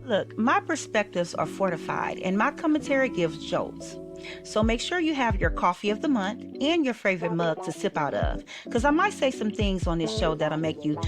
Look, my perspectives are fortified and my commentary gives jolts. So make sure you have your coffee of the month and your favorite mug to sip out of. Because I might say some things on this show that'll make you,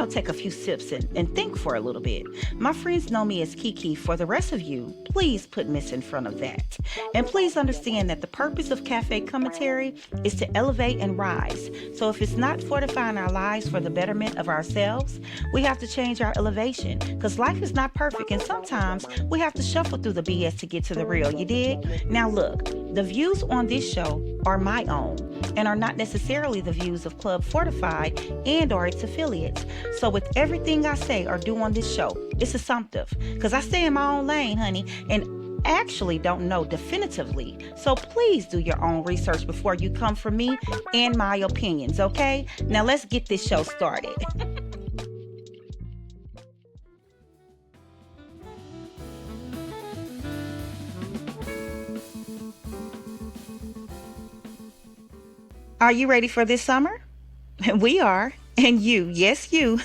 take a few sips and think for a little bit. My friends know me as Kiki. For the rest of you, please put Miss in front of that. And please understand that the purpose of cafe commentary is to elevate and rise. So if it's not fortifying our lives for the betterment of ourselves, we have to change our elevation. Because life is not perfect and sometimes we have to shuffle through the BS to get to the real, you dig? Now look, the views on this show are my own and are not necessarily the views of Club Fortified and or its affiliates. So with everything I say or do on this show, it's assumptive because I stay in my own lane, honey, and actually don't know definitively. So please do your own research before you come for me and my opinions, okay? Now let's get this show started. Are you ready for this summer? We are. And you, yes, you,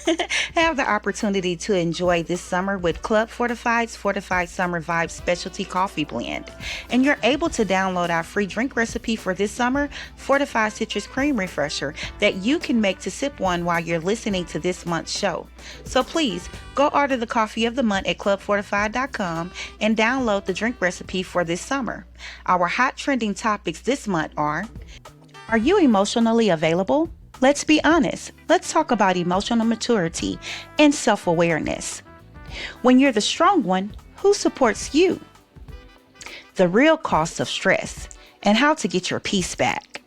have the opportunity to enjoy this summer with Club Fortified's Fortified Summer Vibes Specialty Coffee Blend. And you're able to download our free drink recipe for this summer, Fortified Citrus Cream Refresher, that you can make to sip one while you're listening to this month's show. So please, go order the coffee of the month at clubfortified.com and download the drink recipe for this summer. Our hot trending topics this month are you emotionally available? Let's be honest. Let's talk about emotional maturity and self-awareness. When you're the strong one, who supports you? The real cost of stress and how to get your peace back.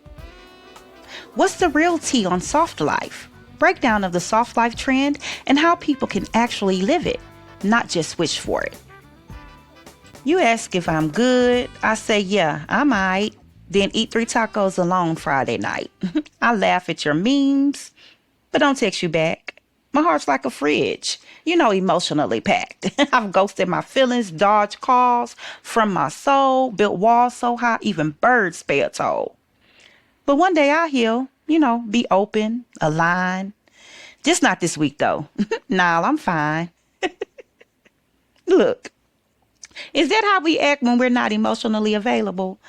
What's the real tea on soft life? Breakdown of the soft life trend and how people can actually live it, not just wish for it. You ask if I'm good. I say, yeah, I'm alright. Then eat 3 tacos alone Friday night. I laugh at your memes, but don't text you back. My heart's like a fridge, emotionally packed. I've ghosted my feelings, dodged calls from my soul, built walls so high even birds pay a toll. But one day I'll heal, be open, aligned. Just not this week though. Nah, I'm fine. Look, is that how we act when we're not emotionally available?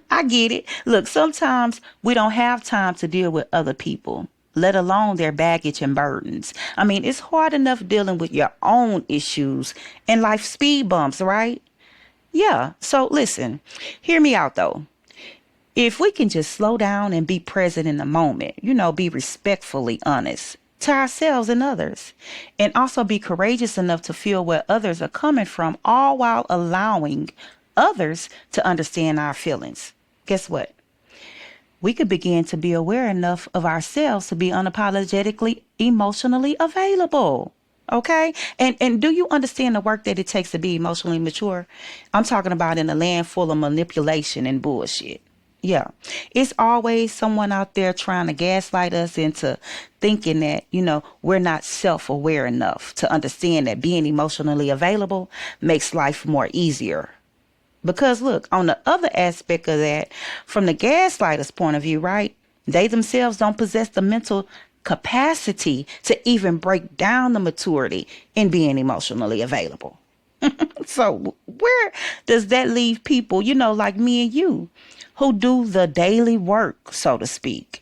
I get it. Look, sometimes we don't have time to deal with other people, let alone their baggage and burdens. I mean, it's hard enough dealing with your own issues and life speed bumps, right? Yeah. So listen, hear me out though. If we can just slow down and be present in the moment, be respectfully honest to ourselves and others, and also be courageous enough to feel where others are coming from, all while allowing others to understand our feelings. Guess what? We could begin to be aware enough of ourselves to be unapologetically emotionally available. Okay? And do you understand the work that it takes to be emotionally mature? I'm talking about in a land full of manipulation and bullshit. Yeah. It's always someone out there trying to gaslight us into thinking that, we're not self-aware enough to understand that being emotionally available makes life more easier. Because look, on the other aspect of that, from the gaslighter's point of view, right? They themselves don't possess the mental capacity to even break down the maturity in being emotionally available. So where does that leave people, like me and you, who do the daily work, so to speak,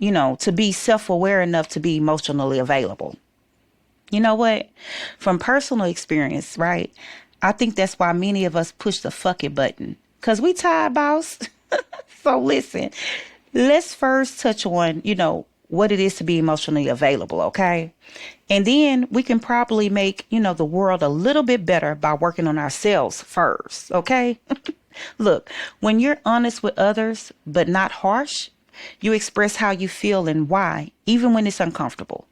to be self-aware enough to be emotionally available? You know what? From personal experience, right? I think that's why many of us push the fuck it button. Because we tired, boss. So listen, let's first touch on, what it is to be emotionally available, okay? And then we can probably make, the world a little bit better by working on ourselves first, okay? Look, when you're honest with others, but not harsh, you express how you feel and why, even when it's uncomfortable.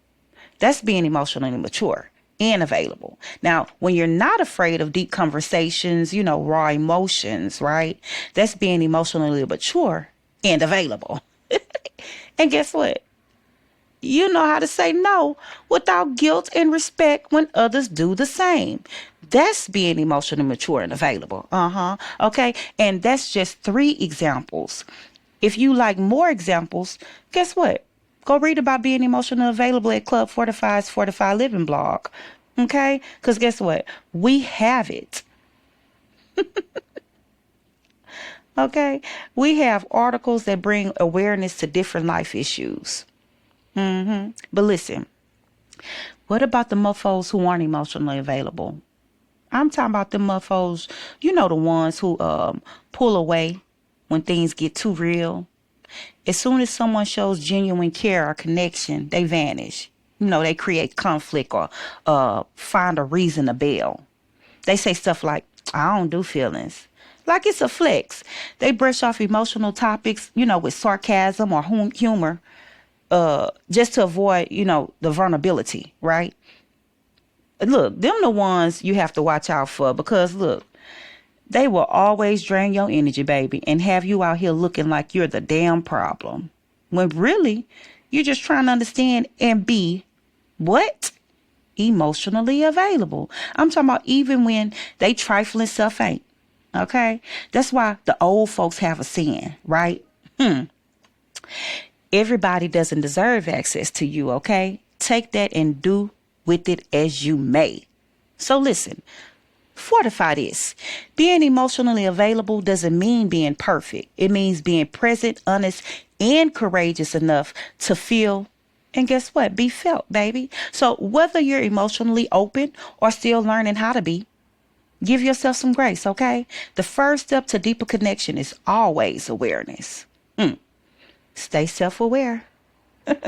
That's being emotionally mature and available. Now, when you're not afraid of deep conversations, raw emotions, right? That's being emotionally mature and available. And guess what? You know how to say no without guilt and respect when others do the same. That's being emotionally mature and available. Okay. And that's just 3 examples. If you like more examples, guess what? Go read about being emotionally available at Club Fortified's Fortified Living blog. Okay? Because guess what? We have it. Okay? We have articles that bring awareness to different life issues. But listen, what about the mofos who aren't emotionally available? I'm talking about the mofos, the ones who pull away when things get too real. As soon as someone shows genuine care or connection, they vanish. They create conflict or find a reason to bail. They say stuff like, I don't do feelings. Like it's a flex. They brush off emotional topics, with sarcasm or humor, just to avoid, the vulnerability, right? Look, them the ones you have to watch out for because, look, they will always drain your energy, baby, and have you out here looking like you're the damn problem. When really, you're just trying to understand and be what? Emotionally available. I'm talking about even when they trifling stuff ain't. Okay? That's why the old folks have a saying, right? Everybody doesn't deserve access to you, okay? Take that and do with it as you may. So listen, fortify this. Being emotionally available doesn't mean being perfect. It means being present, honest, and courageous enough to feel and guess what? Be felt, baby. So whether you're emotionally open or still learning how to be, give yourself some grace, okay? The first step to deeper connection is always awareness. Stay self-aware. Baby,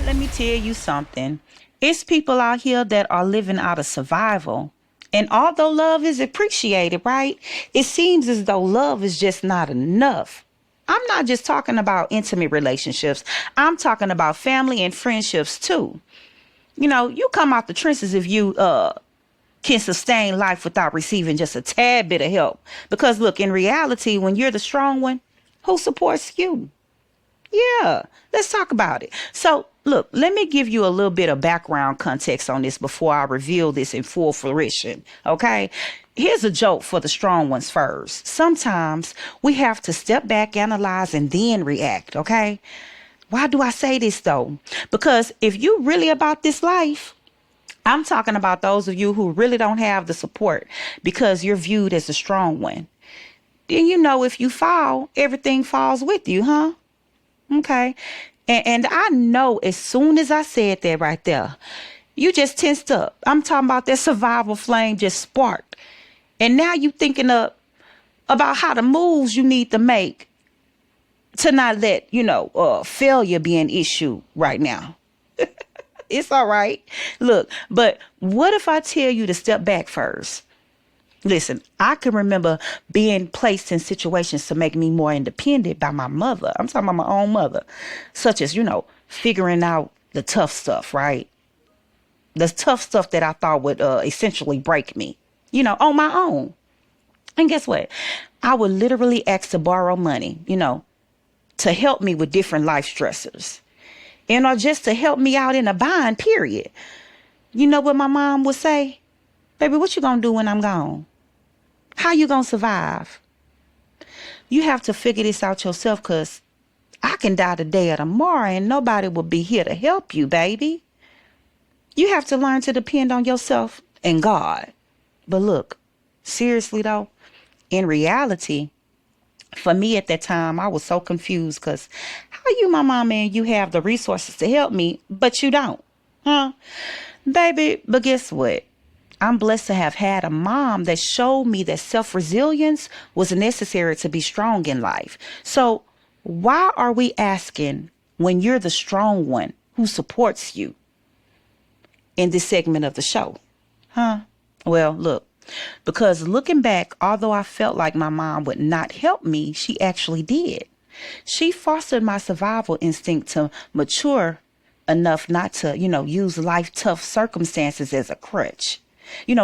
let me tell you something. It's people out here that are living out of survival. And although love is appreciated, right? It seems as though love is just not enough. I'm not just talking about intimate relationships. I'm talking about family and friendships too. You come out the trenches if you can sustain life without receiving just a tad bit of help. Because look, in reality, when you're the strong one, who supports you? Yeah, let's talk about it. So, look, let me give you a little bit of background context on this before I reveal this in full fruition, okay? Here's a joke for the strong ones first. Sometimes we have to step back, analyze, and then react, okay? Why do I say this, though? Because if you really about this life, I'm talking about those of you who really don't have the support because you're viewed as a strong one. Then if you fall, everything falls with you, huh? Okay. And I know as soon as I said that right there, you just tensed up. I'm talking about that survival flame just sparked. And now you thinking about how the moves you need to make to not let, failure be an issue right now. It's all right. Look, but what if I tell you to step back first? Listen, I can remember being placed in situations to make me more independent by my mother. I'm talking about my own mother, such as, figuring out the tough stuff, right? The tough stuff that I thought would essentially break me, on my own. And guess what? I would literally ask to borrow money, to help me with different life stressors. Or just to help me out in a bind, period. You know what my mom would say? Baby, what you gonna do when I'm gone? How you gonna survive? You have to figure this out yourself because I can die today or tomorrow and nobody will be here to help you, baby. You have to learn to depend on yourself and God. But look, seriously though, in reality, for me at that time, I was so confused because how you, my mama, and you have the resources to help me, but you don't, huh? Baby, but guess what? I'm blessed to have had a mom that showed me that self-resilience was necessary to be strong in life. So why are we asking when you're the strong one who supports you in this segment of the show? Huh? Well, look, because looking back, although I felt like my mom would not help me, she actually did. She fostered my survival instinct to mature enough not to, use life tough circumstances as a crutch.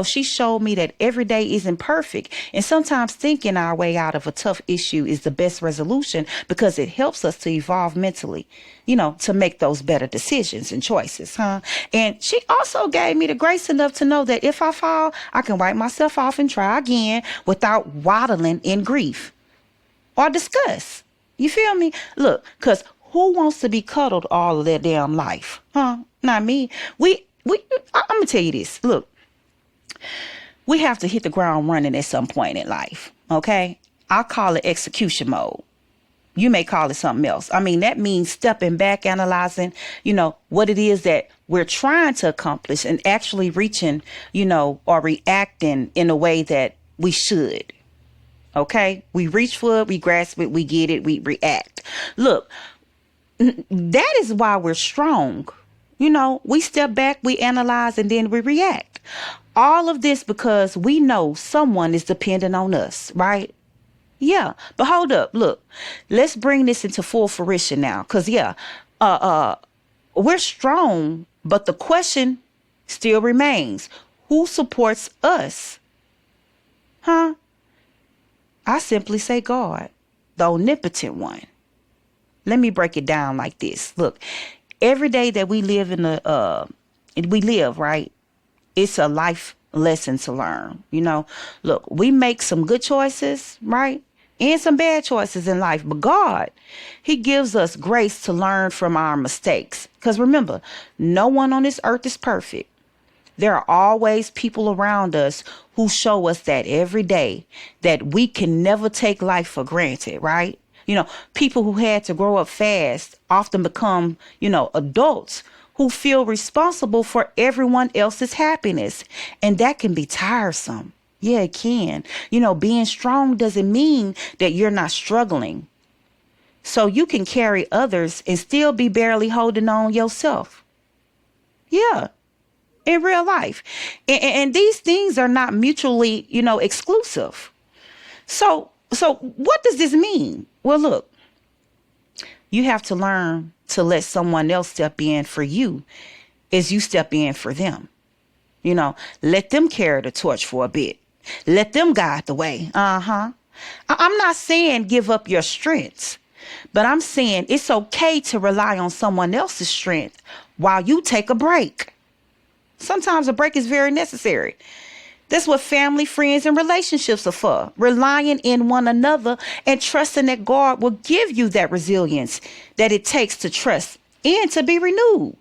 She showed me that every day isn't perfect. And sometimes thinking our way out of a tough issue is the best resolution because it helps us to evolve mentally, to make those better decisions and choices, huh? And she also gave me the grace enough to know that if I fall, I can wipe myself off and try again without waddling in grief or disgust. You feel me? Look, because Who wants to be cuddled all of their damn life? Huh? Not me. I'm gonna tell you this. Look, we have to hit the ground running at some point in life. Okay? I call it execution mode. You may call it something else. I mean, that means stepping back, analyzing, what it is that we're trying to accomplish and actually reaching, or reacting in a way that we should. Okay? We reach for it, we grasp it, we get it, we react. Look, that is why we're strong. We step back, we analyze, and then we react. All of this because we know someone is dependent on us, right? Yeah, but hold up. Look, let's bring this into full fruition now. Because, we're strong, but the question still remains. Who supports us? Huh? I simply say God, the omnipotent one. Let me break it down like this. Look, every day that we live right? It's a life lesson to learn. Look, we make some good choices, right? And some bad choices in life. But God, he gives us grace to learn from our mistakes. Because remember, no one on this earth is perfect. There are always people around us who show us that every day that we can never take life for granted, right? People who had to grow up fast often become, adults who feel responsible for everyone else's happiness. And that can be tiresome. Yeah, it can. Being strong doesn't mean that you're not struggling. So you can carry others and still be barely holding on yourself. Yeah, in real life. And these things are not mutually, exclusive. So what does this mean? Well, look, you have to learn to let someone else step in for you as you step in for them. Let them carry the torch for a bit. Let them guide the way. I'm not saying give up your strengths, but I'm saying it's okay to rely on someone else's strength while you take a break. Sometimes a break is very necessary. That's what family, friends, and relationships are for. Relying in one another and trusting that God will give you that resilience that it takes to trust and to be renewed.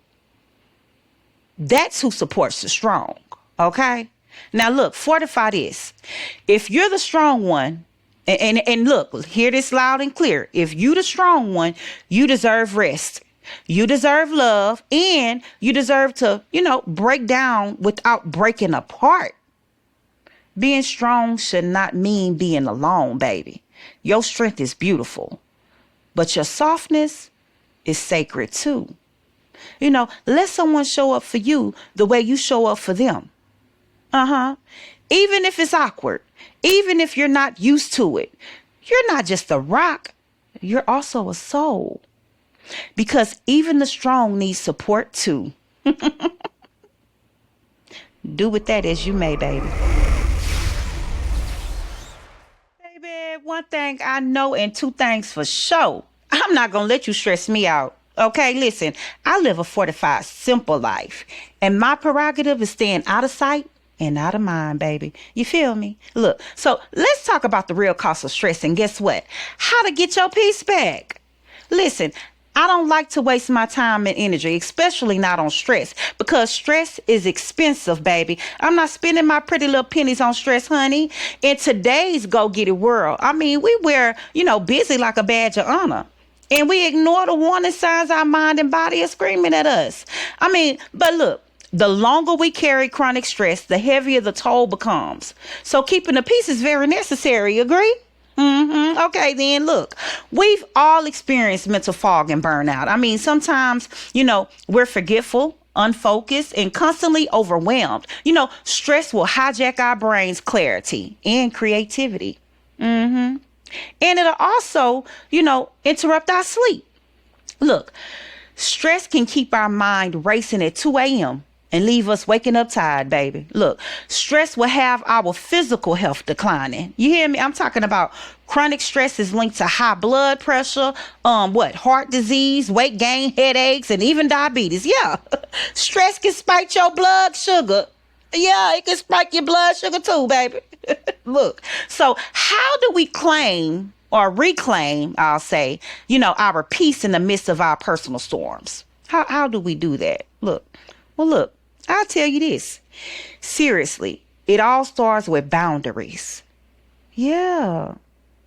That's who supports the strong. Okay? Now look, fortify this. If you're the strong one, and look, hear this loud and clear. If you the strong one, you deserve rest. You deserve love, and you deserve to, break down without breaking apart. Being strong should not mean being alone, baby. Your strength is beautiful, but your softness is sacred too. Let someone show up for you the way you show up for them. Even if it's awkward, even if you're not used to it, you're not just a rock, you're also a soul. Because even the strong need support too. Do with that as you may, baby. Baby, one thing I know and two things for sure. I'm not going to let you stress me out. Okay, listen, I live a fortified, simple life. And my prerogative is staying out of sight and out of mind, baby. You feel me? Look, so let's talk about the real cost of stress. And guess what? How to get your peace back. Listen, I don't like to waste my time and energy, especially not on stress, because stress is expensive, baby. I'm not spending my pretty little pennies on stress, honey. In today's go-get-it world, I mean, we wear, busy like a badge of honor. And we ignore the warning signs our mind and body are screaming at us. I mean, but look, the longer we carry chronic stress, the heavier the toll becomes. So keeping the peace is very necessary, agree? Okay, then look, we've all experienced mental fog and burnout. I mean, sometimes, we're forgetful, unfocused, and constantly overwhelmed. Stress will hijack our brain's clarity and creativity. And it'll also, interrupt our sleep. Look, stress can keep our mind racing at 2 a.m. and leave us waking up tired, baby. Look, stress will have our physical health declining. You hear me? I'm talking about chronic stress is linked to high blood pressure, heart disease, weight gain, headaches, and even diabetes. Yeah, stress can spike your blood sugar. Yeah, it can spike your blood sugar too, baby. Look, so how do we claim or reclaim, I'll say, our peace in the midst of our personal storms. How do we do that? Look, I'll tell you this. Seriously, it all starts with boundaries. Yeah.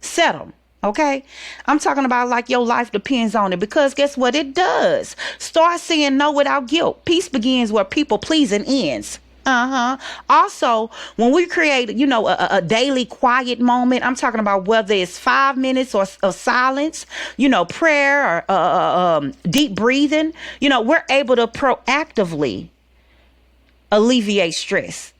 Set them. Okay. I'm talking about like your life depends on it, because guess what? It does. Start saying no without guilt. Peace begins where people pleasing ends. Also, when we create, a daily quiet moment, I'm talking about whether it's 5 minutes or of silence, prayer or deep breathing, we're able to proactively alleviate stress.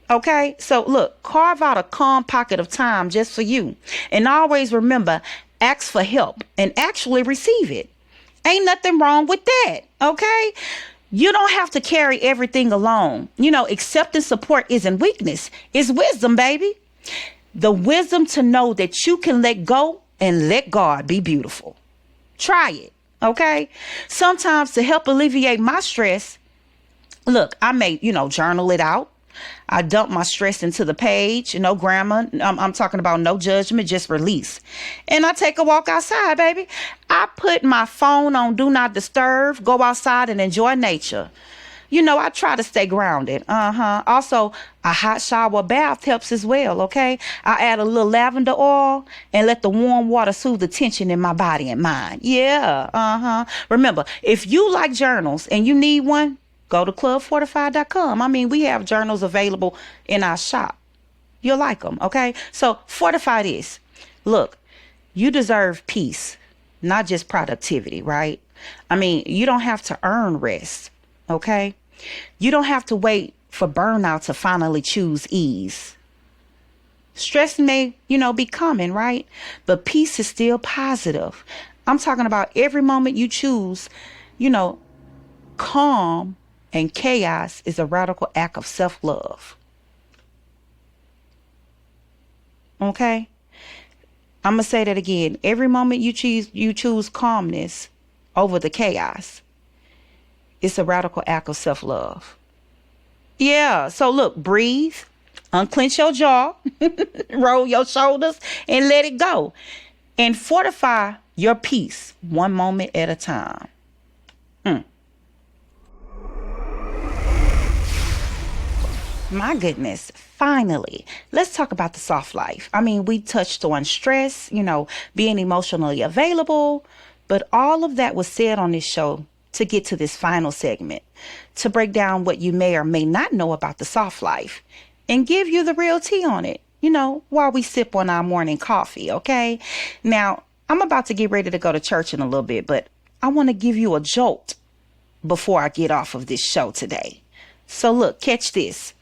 Okay, so look, carve out a calm pocket of time just for you. And always remember, ask for help and actually receive it. Ain't nothing wrong with that. Okay, you don't have to carry everything alone. Accepting support isn't weakness, it's wisdom, baby. The wisdom to know that you can let go and let God be beautiful. Try it. Okay, sometimes to help alleviate my stress, look, I may, journal it out. I dump my stress into the page, grammar. I'm talking about no judgment, just release. And I take a walk outside, baby. I put my phone on do not disturb, go outside and enjoy nature. I try to stay grounded. Also, a hot shower bath helps as well, okay? I add a little lavender oil and let the warm water soothe the tension in my body and mind. Yeah, Remember, if you like journals and you need one, go to clubfortified.com. I mean, we have journals available in our shop. You'll like them, okay? So fortify this. Look, you deserve peace, not just productivity, right? I mean, you don't have to earn rest, okay? You don't have to wait for burnout to finally choose ease. Stress may, be coming, right? But peace is still positive. I'm talking about every moment you choose, calm and chaos is a radical act of self-love. Okay? I'm going to say that again. Every moment you choose calmness over the chaos, it's a radical act of self-love. Yeah. So look, breathe, unclench your jaw, roll your shoulders, and let it go. And fortify your peace one moment at a time. My goodness, finally, let's talk about the soft life. I mean, we touched on stress, being emotionally available, but all of that was said on this show to get to this final segment, to break down what you may or may not know about the soft life and give you the real tea on it, while we sip on our morning coffee, okay? Now, I'm about to get ready to go to church in a little bit, but I want to give you a jolt before I get off of this show today. So look, catch this.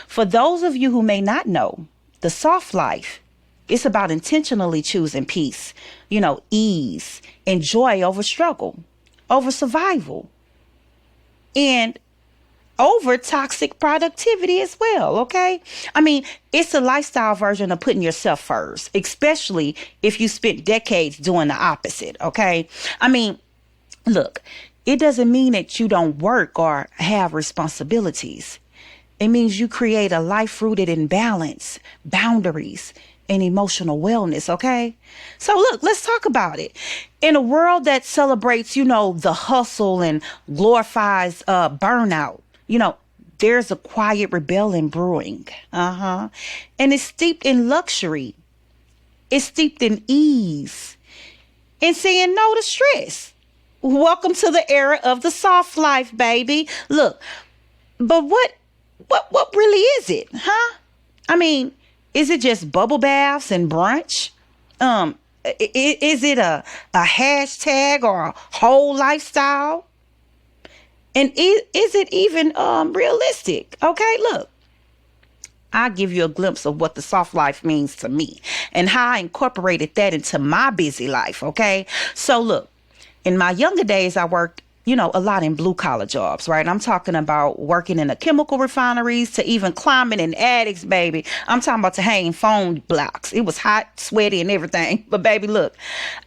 For those of you who may not know, the soft life, it's about intentionally choosing peace, ease and joy over struggle, over survival, and over toxic productivity as well, okay? I mean, it's a lifestyle version of putting yourself first, especially if you spent decades doing the opposite, okay? I mean, look, it doesn't mean that you don't work or have responsibilities. It means you create a life rooted in balance, boundaries, and emotional wellness, okay? So look, let's talk about it. In a world that celebrates, the hustle and glorifies burnout, there's a quiet rebellion brewing. And it's steeped in luxury. It's steeped in ease and saying no to stress. Welcome to the era of the soft life, baby. Look, but what really is it, huh? I mean, is it just bubble baths and brunch? Is it a hashtag or a whole lifestyle? And is it even realistic? Okay, look, I'll give you a glimpse of what the soft life means to me and how I incorporated that into my busy life, okay? So look, in my younger days, I worked a lot in blue collar jobs, right? I'm talking about working in the chemical refineries to even climbing in attics, baby. I'm talking about to hang phone blocks. It was hot, sweaty, and everything. But baby, look,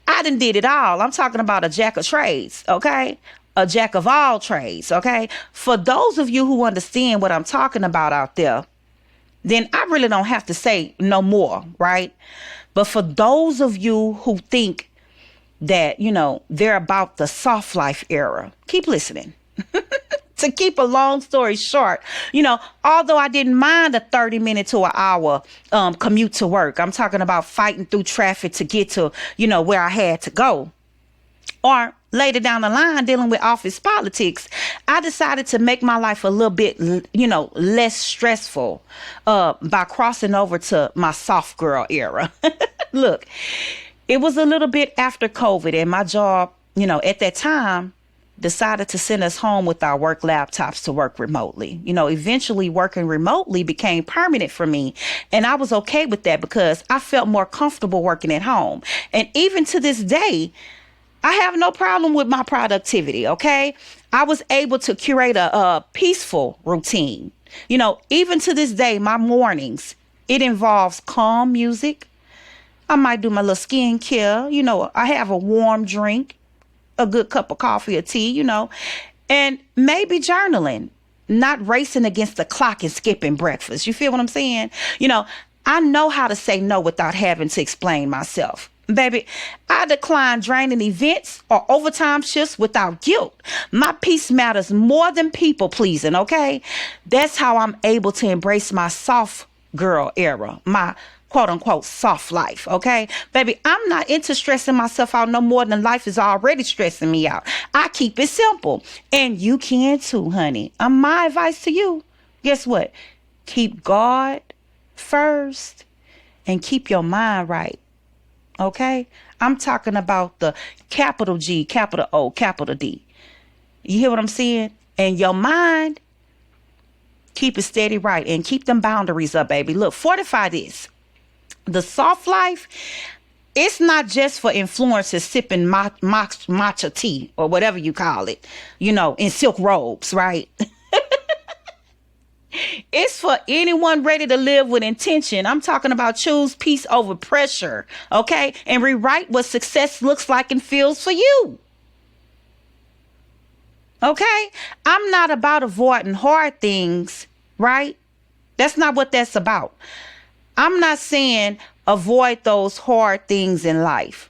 I done did it all. I'm talking about a jack of trades, okay? A jack of all trades, okay? For those of you who understand what I'm talking about out there, then I really don't have to say no more, right? But for those of you who think that, they're about the soft life era, keep listening. To keep a long story short, although I didn't mind a 30-minute to an hour commute to work, I'm talking about fighting through traffic to get to, where I had to go. Or later down the line, dealing with office politics, I decided to make my life a little bit, less stressful by crossing over to my soft girl era. Look, it was a little bit after COVID, and my job, at that time, decided to send us home with our work laptops to work remotely. Eventually working remotely became permanent for me. And I was okay with that because I felt more comfortable working at home. And even to this day, I have no problem with my productivity, okay? I was able to curate a peaceful routine. Even to this day, my mornings, it involves calm music. I might do my little skincare. I have a warm drink, a good cup of coffee or tea, and maybe journaling, not racing against the clock and skipping breakfast. You feel what I'm saying? I know how to say no without having to explain myself. Baby, I decline draining events or overtime shifts without guilt. My peace matters more than people pleasing, okay? That's how I'm able to embrace my soft girl era, my quote unquote soft life, okay? Baby, I'm not into stressing myself out no more than life is already stressing me out. I keep it simple. And you can too, honey. My advice to you, guess what? Keep God first and keep your mind right. Okay? I'm talking about the capital G, capital O, capital D. You hear what I'm saying? And your mind, keep it steady right and keep them boundaries up, baby. Look, fortify this. The soft life, it's not just for influencers sipping matcha tea or whatever you call it, in silk robes, right? It's for anyone ready to live with intention. I'm talking about choose peace over pressure, okay? And rewrite what success looks like and feels for you. Okay? I'm not about avoiding hard things, right? That's not what that's about. I'm not saying avoid those hard things in life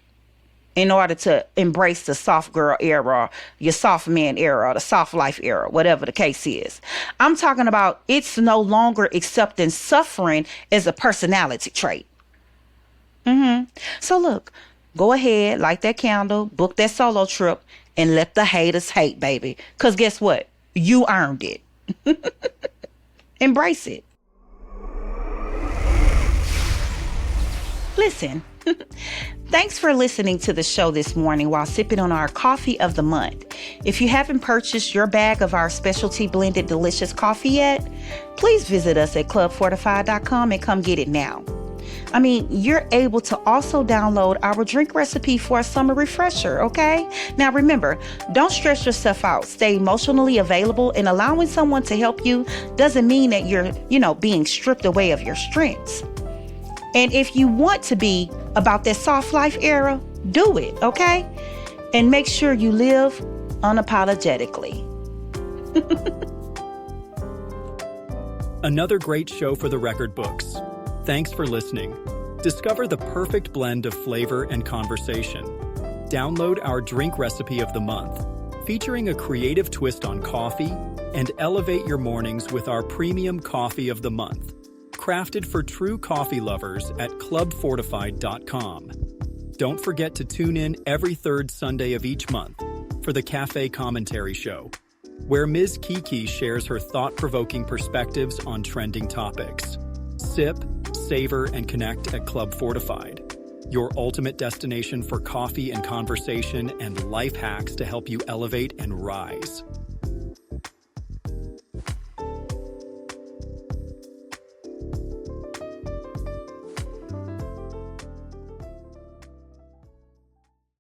in order to embrace the soft girl era, or your soft man era, or the soft life era, whatever the case is. I'm talking about it's no longer accepting suffering as a personality trait. So look, go ahead, light that candle, book that solo trip, and let the haters hate, baby. Because guess what? You earned it. Embrace it. Listen, thanks for listening to the show this morning while sipping on our coffee of the month. If you haven't purchased your bag of our specialty blended delicious coffee yet, please visit us at clubfortified.com and come get it now. You're able to also download our drink recipe for a summer refresher, okay? Now remember, don't stress yourself out. Stay emotionally available, and allowing someone to help you doesn't mean that you're, being stripped away of your strengths. And if you want to be about that soft life era, do it, okay? And make sure you live unapologetically. Another great show for the record books. Thanks for listening. Discover the perfect blend of flavor and conversation. Download our drink recipe of the month, featuring a creative twist on coffee, and elevate your mornings with our premium coffee of the month. Crafted for true coffee lovers at clubfortified.com. Don't forget to tune in every third Sunday of each month for the Cafe Commentary Show, where Ms. Kiki shares her thought-provoking perspectives on trending topics. Sip, savor, and connect at Club Fortified, your ultimate destination for coffee and conversation and life hacks to help you elevate and rise.